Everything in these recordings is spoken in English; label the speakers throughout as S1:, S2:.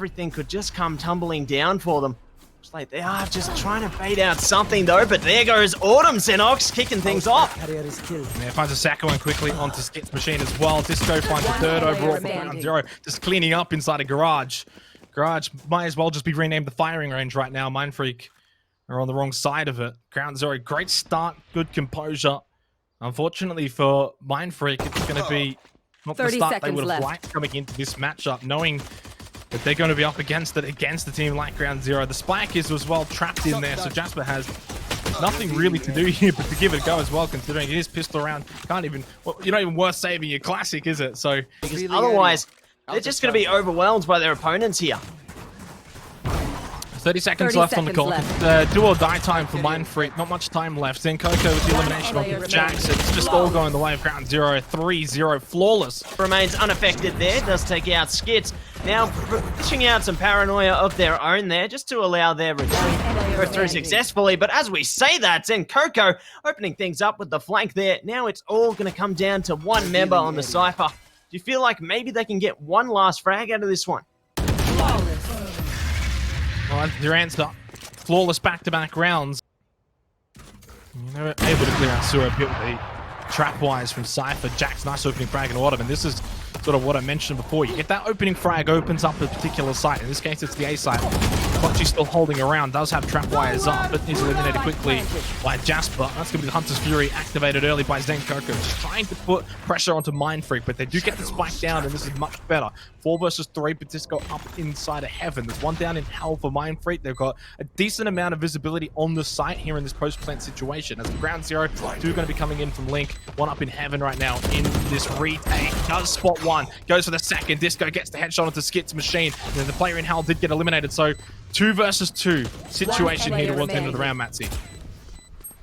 S1: everything could just come tumbling down for them. Looks like they are just trying to bait out something though, but there goes Autumn Xenox kicking things off.
S2: Yeah, finds a second one quickly onto Skit's machine as well. Disco finds a third overall for Ground Zero. Just cleaning up inside a garage. Garage might as well just be renamed the firing range right now. MindFreak are on the wrong side of it. Ground Zero, great start, good composure. Unfortunately for MindFreak, it's going to be not the start they would have liked coming into this matchup, knowing that they're going to be up against it against a team like Ground Zero. The spike is as well trapped in there, so Jasper has nothing really to do here but to give it a go as well, considering it is pistol round. Can't even, well, you're not even worth saving your classic, is it? So
S1: because otherwise, they're just going to be overwhelmed by their opponents here.
S2: 30 seconds left on the clock. Do or die time for MindFreak. Not much time left. Then Coco with the elimination of Jax. It's just all going the way of Ground Zero. 3-0. Flawless.
S1: Remains unaffected there. Does take out Skits. Now pushing out some paranoia of their own there just to allow their retreat to go through successfully. But as we say that, Zen Coco opening things up with the flank there. Now it's all going to come down to one member on the Cypher. Do you feel like maybe they can get one last frag out of this one?
S2: Well, that's their answer. Flawless back-to-back rounds. They were able to clear out Sura a bit with the trap-wise from Cypher. Jack's nice opening frag in Autumn, and this is sort of what I mentioned before. You get that opening frag, opens up a particular site. In this case, it's the A site. Clutchy's still holding around, does have trap wires up, but is eliminated quickly by Jasper. That's going to be the Hunter's Fury activated early by Zen Coco. Just trying to put pressure onto MindFreak, but they do get the spike down, and this is much better. 4 versus 3, but Disco up inside of Heaven. There's one down in Hell for MindFreak. They've got a decent amount of visibility on the site here in this post-plant situation. As Ground Zero, 2 are going to be coming in from Link. 1 up in Heaven right now in this retake. Does spot 1. Goes for the second. Disco gets the headshot onto Skit's machine. And then the player in Hell did get eliminated. So 2 versus 2 situation here towards the end of the round, Matsy.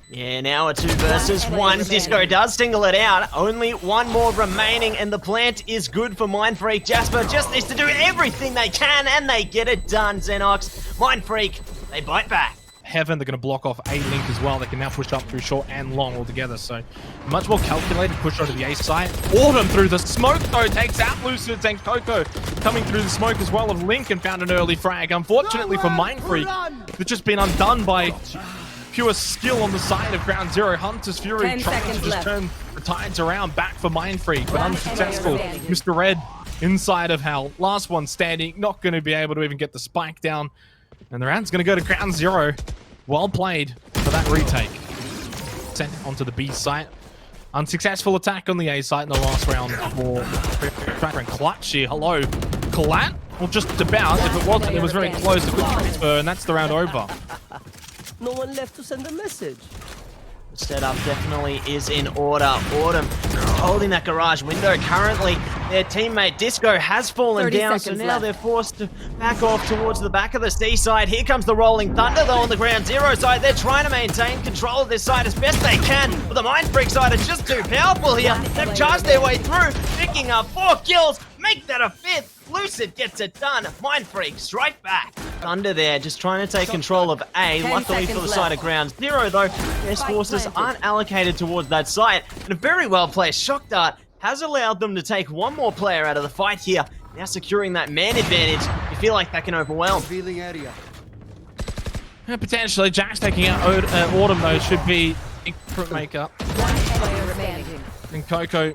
S1: Yeah, now a 2 versus 1. Disco does single it out. Only 1 more remaining, and the plant is good for MindFreak. Jasper just needs to do everything they can, and they get it done, Xenox. MindFreak, they bite back.
S2: Heaven, they're going to block off A Link as well. They can now push up through short and long altogether. So much more calculated push onto the A side. Autumn through the smoke though takes out Lucid and Coco coming through the smoke as well of Link and found an early frag. Unfortunately for MindFreak, they've just been undone by pure skill on the side of Ground Zero. Hunter's Fury trying to just turn the tides around back for MindFreak, but unsuccessful. Mr. Red inside of Hell. Last one standing, not going to be able to even get the spike down. And the round's going to go to Ground Zero. Well played for that retake. Sent onto the B site. Unsuccessful attack on the A site in the last round for Tracker and Clutch here. Hello, Collat? Well, just about. If it wasn't, it was very close. A good transfer, and that's the round over.
S3: No one left to send a message.
S1: The setup definitely is in order. Autumn holding that garage window. Currently, their teammate Disco has fallen down, so now they're forced to back off towards the back of the C side. Here comes the Rolling Thunder, though, on the Ground Zero side. They're trying to maintain control of this side as best they can, but the MindFreak side is just too powerful here. They've charged their way through, picking up 4 kills, make that a 5th. Lucid gets it done. MindFreak strike back. Thunder there, just trying to take control of A. Luckily for the side of Ground Zero, though, their forces aren't allocated towards that site. And a very well placed shock dart has allowed them to take 1 more player out of the fight here. Now securing that man advantage. You feel like that can overwhelm.
S2: Yeah, potentially. Jack's taking out Autumn, though, should be a fruit maker. And Coco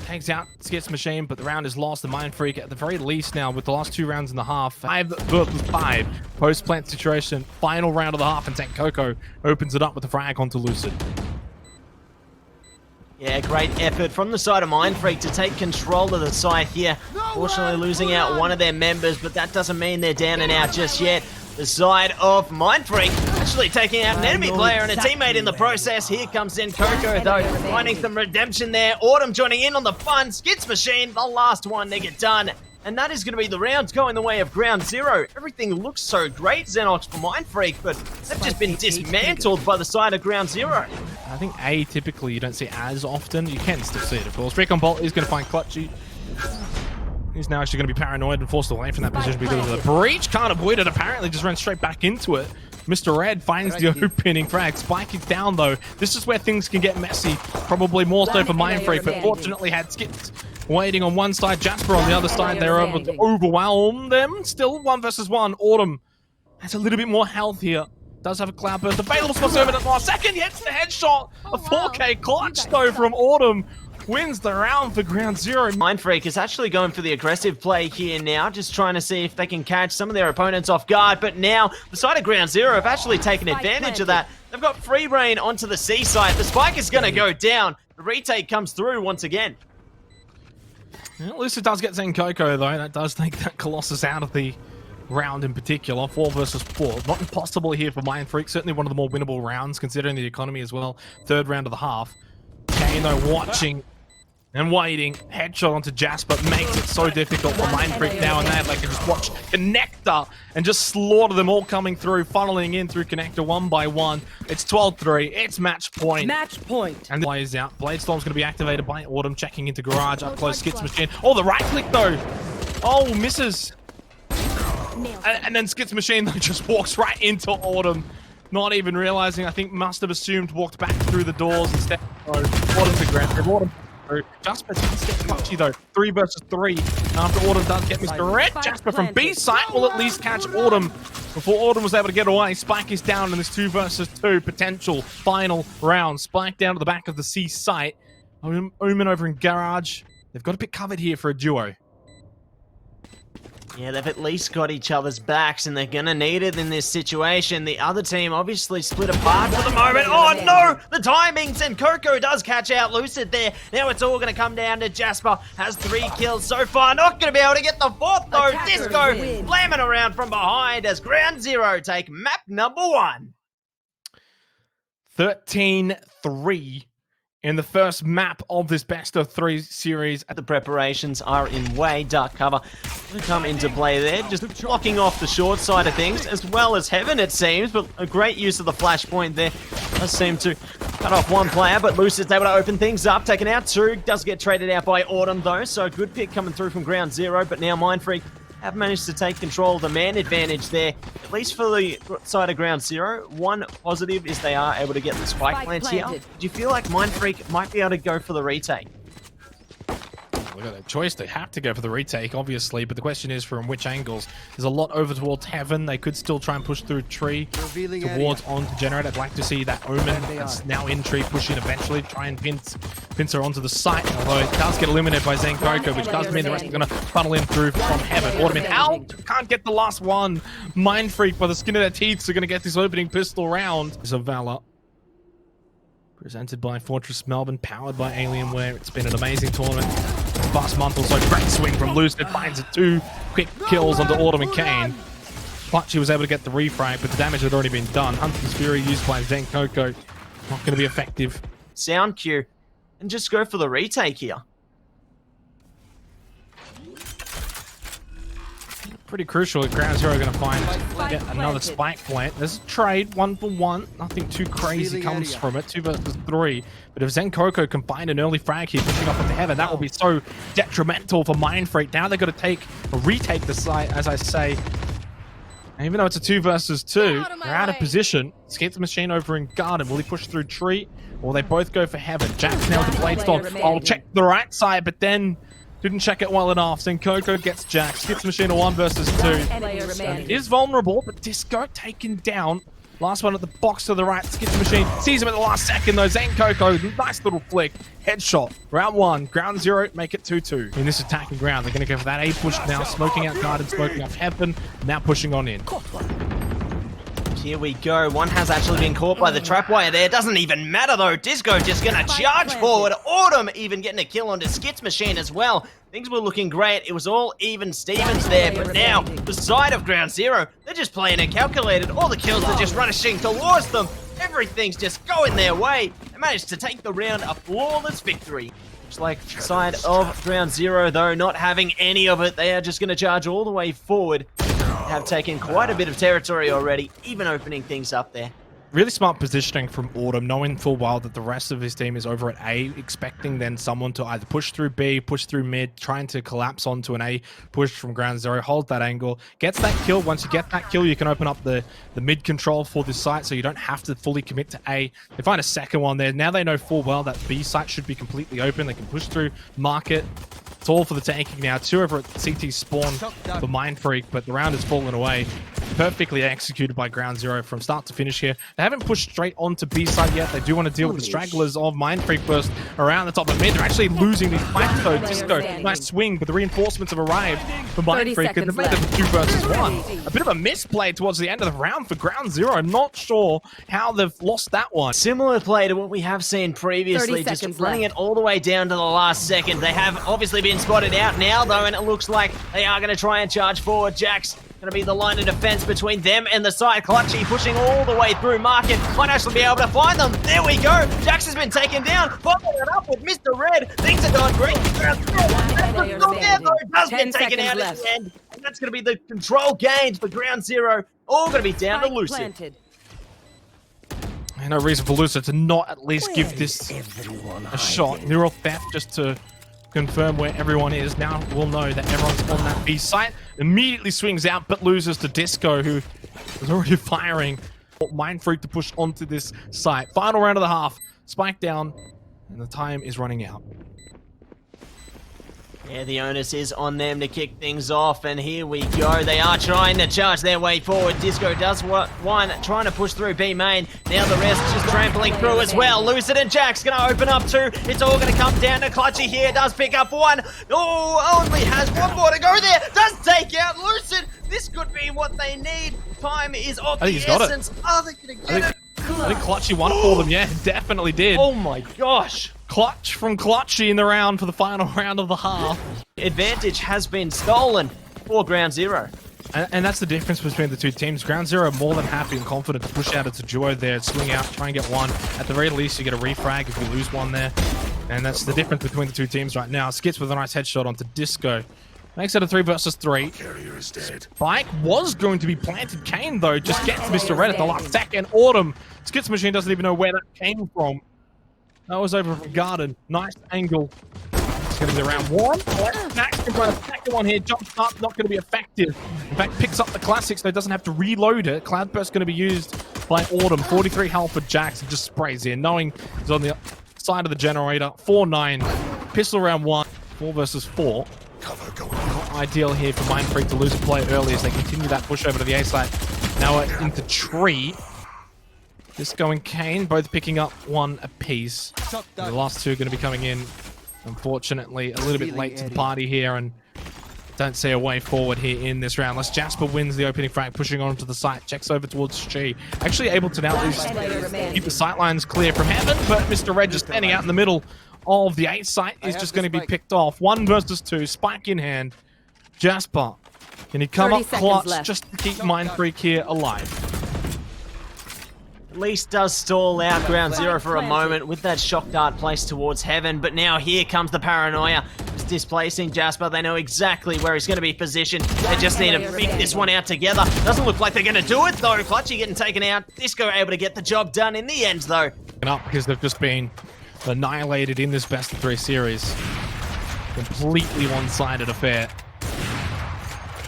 S2: takes out Skit's machine, but the round is lost. The MindFreak, at the very least now, with the last 2 rounds and a half, 5 versus 5, post-plant situation, final round of the half, and Zen Coco opens it up with the frag onto Lucid.
S1: Yeah, great effort from the side of MindFreak to take control of the site here. Fortunately losing out 1 of their members, but that doesn't mean they're down and out just yet. The side of MindFreak actually taking out an enemy player and a teammate in the process. Here comes Zen Coco, though, finding some redemption there. Autumn joining in on the fun. Skit's machine, the last one they get done. And that is going to be the rounds going the way of Ground Zero. Everything looks so great, Xenox, for MindFreak, but they've just been dismantled by the side of Ground Zero.
S2: I think A, typically, you don't see as often. You can still see it, of course. Recon Bolt is going to find Clutchy. He's now actually going to be paranoid and forced away from that position because of the breach. Can't avoid it, apparently. Just ran straight back into it. Mr. Red finds the opening frag. Spike is down, though. This is where things can get messy. Probably more so for MindFreak, but fortunately had Skits waiting on one side, Jasper on the other side. They're able to overwhelm them. Still 1 versus 1. Autumn has a little bit more health here. Does have a cloud burst available for 7 at last second. Hits the headshot. A 4K clutch though from Autumn. Wins the round for Ground Zero.
S1: MindFreak is actually going for the aggressive play here now, just trying to see if they can catch some of their opponents off guard. But now, the side of Ground Zero have actually taken advantage of that. They've got free reign onto the C side. The spike is going to go down. The retake comes through once again.
S2: Well, Lucid does get Zenkoko though. That does take that Colossus out of the round in particular. 4 versus 4. Not impossible here for MindFreak. Certainly one of the more winnable rounds considering the economy as well. 3rd round of the half. Kane though watching and waiting. Headshot onto Jasper makes it so difficult for MindFreak now and then. They can just watch Connector and just slaughter them all coming through, funneling in through Connector one by one. It's 12-3. It's match point.
S3: Match point.
S2: And the play is out. Bladestorm's going to be activated by Autumn, checking into Garage, up close, Skits Machine. Oh, the right click though. Oh, misses. And then Skits Machine though just walks right into Autumn. Not even realizing, I think must have assumed, walked back through the doors instead. Autumn's the ground. Autumn. Jasper does get clutchy though. 3 versus 3. After Autumn does get Mr. Red, Jasper from B site will at least catch Autumn before Autumn was able to get away. Spike is down in this 2 versus 2 potential final round. Spike down to the back of the C site. Omen over in Garage. They've got a bit covered here for a duo.
S1: Yeah, they've at least got each other's backs, and they're gonna need it in this situation. The other team obviously split apart for the moment. Oh no! The timings, and Coco does catch out Lucid there. Now it's all gonna come down to Jasper. Has 3 kills so far. Not gonna be able to get the 4th though. Disco slamming around from behind as Ground Zero take map number 1.
S2: 13-3. In the first map of this best of 3 series.
S1: The preparations are in way. Dark cover will come into play there, just blocking off the short side of things, as well as Heaven it seems, but a great use of the flashpoint there. Does seem to cut off one player, but Lucid's able to open things up, taking out 2. Does get traded out by Autumn though, so a good pick coming through from Ground Zero, but now MindFreak have managed to take control of the man advantage there, at least for the side of Ground Zero. One positive is they are able to get the spike plants here. Do you feel like MindFreak might be able to go for the retake?
S2: Look at that choice. They have to go for the retake, obviously, but the question is from which angles. There's a lot over towards Heaven. They could still try and push through Tree towards onto Generate. I'd like to see that Omen that's now in Tree push in eventually, try and pinch her onto the site, although it does get eliminated by Zenkoko, which does mean the rest are going to funnel in through from Heaven. Autumn out! Can't get the last one. MindFreak, by the skin of their teeth, are going to get this opening pistol round. It's a Valour. Presented by Fortress Melbourne, powered by Alienware. It's been an amazing tournament. The past month or so, great swing from Lucid, finds it 2 quick kills onto Autumn and Kane. Clutchy was able to get the refrag, but the damage had already been done. Hunter's Fury used by Zenkoko. Not going to be effective.
S1: Sound cue, and just go for the retake here.
S2: Pretty crucial if Ground Zero are going to find yet another spike plant. There's a trade, 1 for 1. Nothing too crazy comes from it. 2 versus 3. But if Zenkoko can find an early frag here, pushing up into Heaven, that will be so detrimental for MindFreak. Now they've got to retake the site, as I say. And even though it's a 2 versus 2, they're out of position. Skits Machine over in Garden. Will he push through Tree? Or they both go for Heaven. Jack's now the Bladestorm. I'll check the right side, but then didn't check it well enough. Zenkoko gets Jack. Skits Machine a 1 versus 2. It is vulnerable, but Disco taken down. Last one at the box to the right. Skits Machine sees him at the last second though. Zenkoko, nice little flick. Headshot. Round 1. Ground Zero, make it 2-2. In this attacking ground, they're going to go for that A push now. Smoking out Garden, smoking off Heaven. Now pushing on in.
S1: Here we go. One has actually been caught by the trapwire there. Doesn't even matter though. Disco just gonna charge forward. Autumn even getting a kill onto Skits Machine as well. Things were looking great. It was all even Stevens there, but now the side of Ground Zero, they're just playing it calculated. All the kills are just rushing towards them. Everything's just going their way. They managed to take the round a flawless victory. Looks like the side of Ground Zero though, not having any of it. They are just gonna charge all the way forward. Have taken quite a bit of territory already, even opening things up there.
S2: Really smart positioning from Autumn, knowing full well that the rest of his team is over at A, expecting then someone to either push through B, push through mid, trying to collapse onto an A push from Ground Zero, hold that angle, gets that kill. Once you get that kill, you can open up the mid control for this site, so you don't have to fully commit to A. They find a second one there. Now they know full well that B site should be completely open. They can push through, mark it. It's all for the taking now. 2 over at CT spawn for MindFreak, but the round has fallen away. Perfectly executed by Ground Zero from start to finish here. They haven't pushed straight onto B side yet. They do want to deal with the stragglers of MindFreak first around the top of mid. They're actually losing these fights though. Disco, nice swing, but the reinforcements have arrived for MindFreak and they've made it 2 versus 1. A bit of a misplay towards the end of the round for Ground Zero. I'm not sure how they've lost that one.
S1: Similar play to what we have seen previously, just running it all the way down to the last second. They have obviously been spotted out now though, and it looks like they are going to try and charge forward. Jack's going to be the line of defense between them and the side. Clutchy pushing all the way through market. Might actually be able to find them. There we go. Jax has been taken down. Following it up with Mr. Red. Things are going great. Does get taken out at the end. And that's going to be the control gained for Ground Zero. All going to be down to Lucid.
S2: No reason for Lucid to not at least give this a shot. Neural theft just to confirm where everyone is. Now we'll know that everyone's on that B site. Immediately swings out, but loses to Disco, who is already firing. MindFreak to push onto this site. Final round of the half. Spike down, and the time is running out.
S1: Yeah, the onus is on them to kick things off, and here we go. They are trying to charge their way forward. Disco does one, trying to push through B main. Now the rest just trampling through as well. Lucid and Jack's going to open up 2. It's all going to come down to Clutchy here. Does pick up 1. Oh, only has 1 more to go there. Does take out Lucid. This could be what they need. Time is of the essence. Are they going to get it?
S2: I think Clutchy won it for them. Yeah, definitely did.
S1: Oh my gosh.
S2: Clutch from Clutchy in the round for the final round of the half.
S1: Advantage has been stolen for Ground Zero.
S2: And that's the difference between the 2 teams. Ground Zero more than happy and confident to push out its duo there, swing out, try and get 1. At the very least, you get a refrag if you lose 1 there. And that's the difference between the 2 teams right now. Skits with a nice headshot onto Disco. Makes it a 3 versus 3. Spike was going to be planted. Kane, though, just gets Mr. Red at the last second. Autumn. Skits machine doesn't even know where that came from. That was over from Garden. Nice angle. It's going to be around 1. Max can try to second one here. Jumps up, not going to be effective. In fact, picks up the classic, so it doesn't have to reload it. Cloudburst going to be used by Autumn. 43 health for Jax, and just sprays in, knowing he's on the side of the generator. 4-9. Pistol round 1. 4 versus 4. Not ideal here for MindFreak to lose a play early as they continue that push over to the A site. Now into Tree. Disco and Kane both picking up 1 apiece. The last 2 are going to be coming in, unfortunately, a little bit late to the party here, and don't see a way forward here in this round. Unless Jasper wins the opening frag, pushing on to the site, checks over towards Chi. Actually able to now at least keep the sight lines clear from heaven, but Mr. Red just standing out in the middle of the A site is just going to be picked off. 1 versus 2, Spike in hand. Jasper, can he come up clutch just to keep MindFreak here alive?
S1: At least does stall out Ground Zero for a moment with that shock dart placed towards heaven, but now here comes the paranoia. It's displacing Jasper. They know exactly where he's going to be positioned. They just need to beat this one out together. Doesn't look like they're going to do it though. Clutchy getting taken out. Disco able to get the job done in the end though.
S2: Up because they've just been annihilated in this best of 3 series. Completely one-sided affair.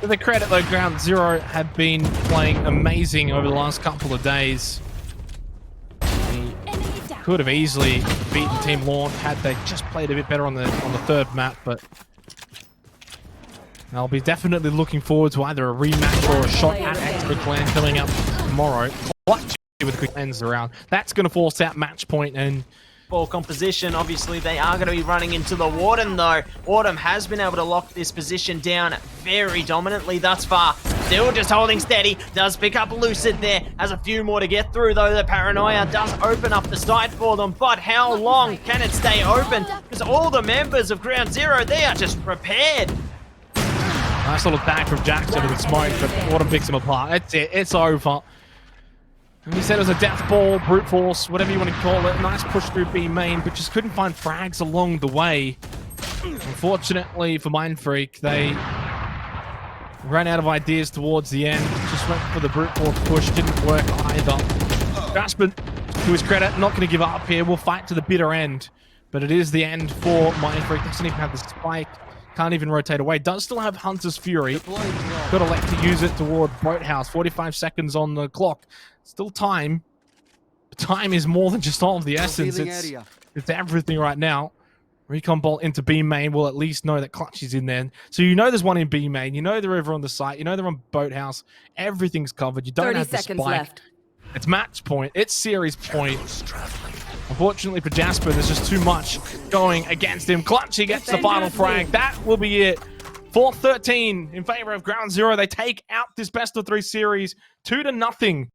S2: To their credit though, Ground Zero have been playing amazing over the last couple of days. Could have easily beaten Team Launch had they just played a bit better on the 3rd map, but I'll be definitely looking forward to either a rematch or a shot at Extra Clan coming up tomorrow. Clutch with a quick ends around. That's going to force out match point and
S1: ball composition. Obviously, they are going to be running into the Warden, though. Autumn has been able to lock this position down very dominantly thus far. Still just holding steady. Does pick up Lucid there. Has a few more to get through, though. The paranoia does open up the site for them. But how long can it stay open? Because all the members of Ground Zero, they are just prepared.
S2: Nice little tag from Jackson with the smoke, but Autumn picks him apart. That's it. It's over. And he said it was a death ball, brute force, whatever you want to call it. Nice push through B main, but just couldn't find frags along the way. Unfortunately for MindFreak, they ran out of ideas towards the end. Just went for the brute force push, didn't work either. Jasper, to his credit, not going to give up here. We'll fight to the bitter end. But it is the end for MindFreak. Doesn't even have the spike. Can't even rotate away. Does still have Hunter's Fury. Got to elect to use it toward Boathouse. 45 seconds on the clock. Still time. Time is more than just all of the essence. It's everything right now. Recon bolt into B main will at least know that Clutch is in there. So you know there's one in B main. You know they're over on the site. You know they're on Boathouse. Everything's covered. You don't
S4: 30
S2: have the
S4: seconds
S2: spike.
S4: left.
S2: It's match point. It's series point. Unfortunately for Jasper, there's just too much going against him. Clutch, he gets the final frag. That will be it. 4-13 in favor of Ground Zero. They take out this best of 3 series 2-0.